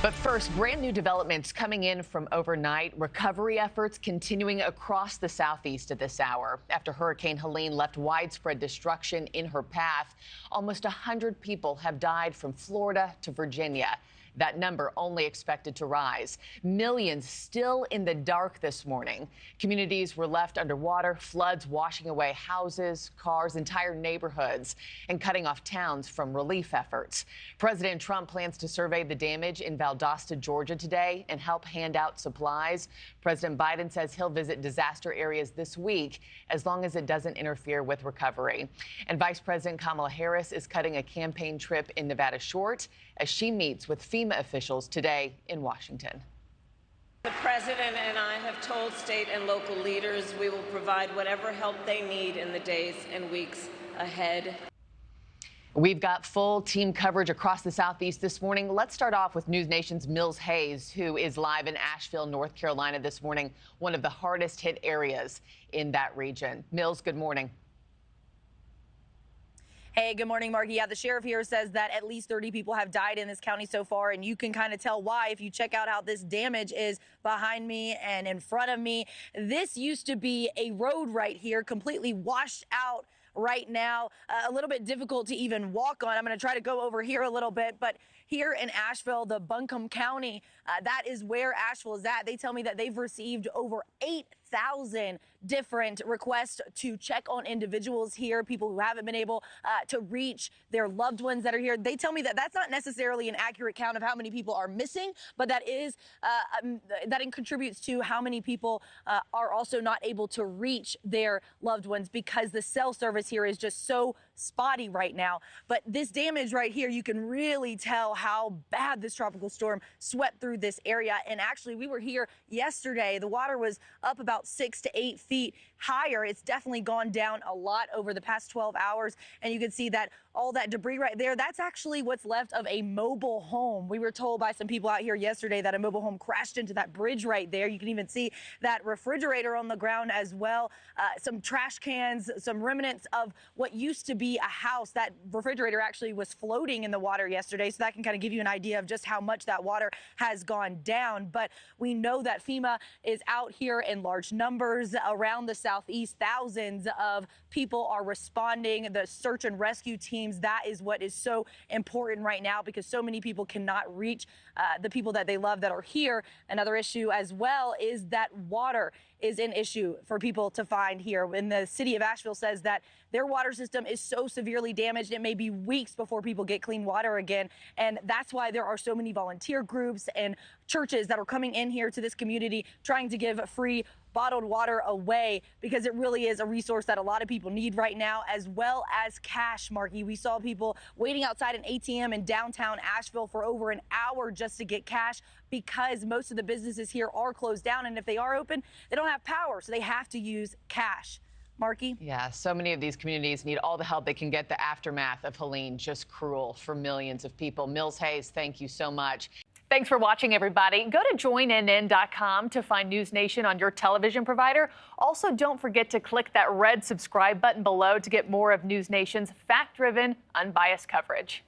But first, brand new developments coming in from overnight. Recovery efforts continuing across the southeast at this hour. After Hurricane Helene left widespread destruction in her path, almost 100 people have died from Florida to Virginia. That number only expected to rise. Millions still in the dark this morning. Communities were left underwater, floods washing away houses, cars, entire neighborhoods, and cutting off towns from relief efforts. President Trump plans to survey the damage in Valdosta, Georgia today and help hand out supplies. President Biden says he'll visit disaster areas this week as long as it doesn't interfere with recovery. And Vice President Kamala Harris is cutting a campaign trip in Nevada short as she meets with FEMA officials today in Washington. The president and I have told state and local leaders we will provide whatever help they need in the days and weeks ahead. We've got full team coverage across the southeast this morning. Let's start off with NewsNation's Mills Hayes, who is live in Asheville, North Carolina this morning, one of the hardest hit areas in that region. Mills, good morning. Hey, good morning, Markie. Yeah, the sheriff here says that at least 30 people have died in this county so far, and you can kind of tell why if you check out how this damage is behind me and in front of me. This used to be a road right here, completely washed out right now, a little bit difficult to even walk on. I'm going to try to go over here a little bit, but here in Asheville, the Buncombe County, that is where Asheville is at. They tell me that they've received over 8,000 different requests to check on individuals here, people who haven't been able to reach their loved ones that are here. They tell me that that's not necessarily an accurate count of how many people are missing, but that is that contributes to how many people are also not able to reach their loved ones because the cell service here is just so spotty right now. But this damage right here, you can really tell how bad this tropical storm swept through this area. And actually, we were here yesterday. The water was up about 6 to 8 feet higher. It's definitely gone down a lot over the past 12 hours. And you can see that all that debris right there, that's actually what's left of a mobile home. We were told by some people out here yesterday that a mobile home crashed into that bridge right there. You can even see that refrigerator on the ground as well. Some trash cans, some remnants of what used to be a house. That refrigerator actually was floating in the water yesterday. So that can kind of give you an idea of just how much that water has gone down. But we know that FEMA is out here in large numbers around the southeast. Thousands of people are responding. The search and rescue teams, that is what is so important right now because so many people cannot reach the people that they love that are here. Another issue as well is that water is an issue for people to find here. And the city of Asheville says that their water system is so severely damaged, it may be weeks before people get clean water again. And that's why there are so many volunteer groups and churches that are coming in here to this community trying to give free bottled water away because it really is a resource that a lot of people need right now, as well as cash, Markie. We saw people waiting outside an ATM in downtown Asheville for over an hour just to get cash because most of the businesses here are closed down. And if they are open, they don't have power, so they have to use cash. Markie? Yeah, so many of these communities need all the help they can get. The aftermath of Helene, just cruel for millions of people. Mills Hayes, thank you so much. Thanks for watching, everybody. Go to joinnn.com to find NewsNation on your television provider. Also, don't forget to click that red subscribe button below to get more of NewsNation's fact-driven, unbiased coverage.